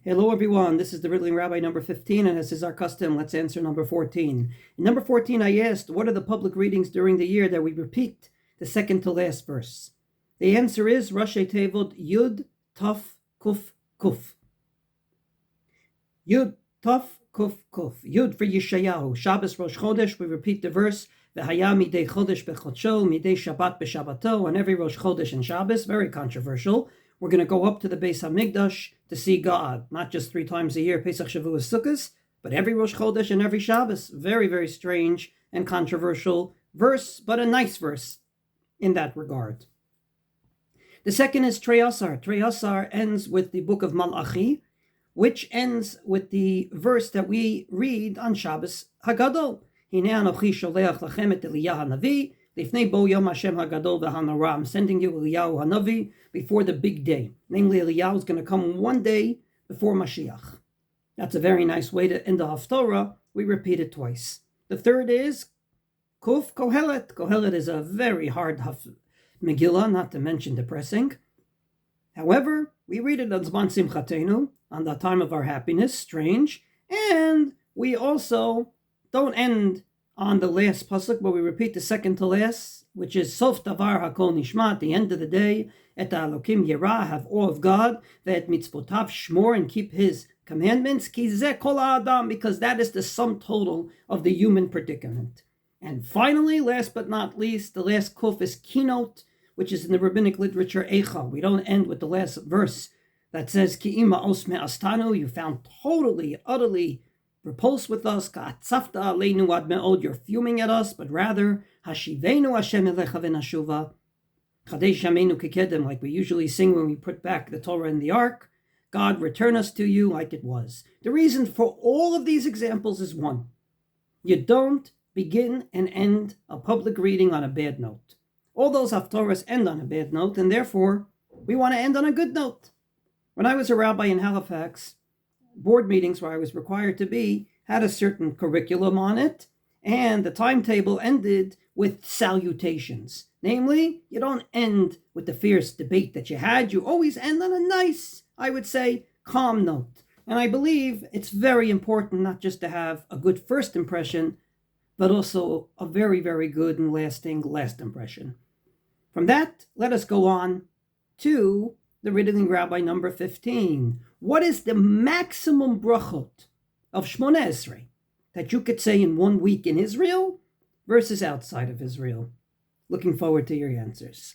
Hello everyone, this is the Riddling Rabbi number 15, and as is our custom, let's answer number 14. In number 14, I asked, what are the public readings during the year that we repeat the second to last verse? The answer is Rashi Tevot Yud Taf Kuf Kuf. Yud Taf Kuf Kuf. Yud for Yeshayahu. Shabbos Rosh Chodesh, we repeat the verse, V'haya midei Chodesh bechodsho, midei Shabbat b'Shabbato, on every Rosh Chodesh and Shabbos. Very controversial. We're going to go up to the Beis HaMikdash to see God, not just 3 times a year, Pesach, Shavuos, Sukkot, but every Rosh Chodesh and every Shabbos. Very, very strange and controversial verse, but a nice verse in that regard. The second is Treyasar. Treyasar ends with the book of Malachi, which ends with the verse that we read on Shabbos Hagadol. Hinei anochi sholeach lachem et Eliyahu hanavi, lifnei bo yom Hashem hagadol v'hanora. I'm sending you Eliyahu hanavi before the big day. Namely, Eliyahu is going to come one day before Mashiach. That's a very nice way to end the Haftorah. We repeat it twice. The third is Kuf Kohelet. Kohelet is a very hard Megillah, not to mention depressing. However, we read it on Zman Simchatenu, on the time of our happiness, strange, and we also don't end on the last pasuk, but we repeat the second to last, which is Sof Davar Hakol Nishma, at the end of the day, Et Elokim Yirah, have awe of God, Ve'et Mitzvotav Shmor, and keep His commandments, Ki Zeh Kol Ha'adam, because that is the sum total of the human predicament. And finally, last but not least, the last kuf is Keynote, which is in the rabbinic literature Eicha. We don't end with the last verse that says, Ki ima os me'astanu, you found totally, utterly repulsed with us, Ka'atzafta aleinu ad me'od, you're fuming at us, but rather, Hashivenu Hashem elecha v'nashuva, Chadesh Yameinu kekedem, like we usually sing when we put back the Torah in the ark, God, return us to you like it was. The reason for all of these examples is one. You don't begin and end a public reading on a bad note. All those haftorahs end on a bad note, and therefore, we want to end on a good note. When I was a rabbi in Halifax, board meetings where I was required to be had a certain curriculum on it, and the timetable ended with salutations. Namely, you don't end with the fierce debate that you had. You always end on a nice, I would say, calm note. And I believe it's very important not just to have a good first impression, but also a very, very good and lasting last impression. From that, let us go on to the Riddling Rabbi number 15. What is the maximum brachot of Shmoneh Esrei that you could say in 1 week in Israel versus outside of Israel? Looking forward to your answers.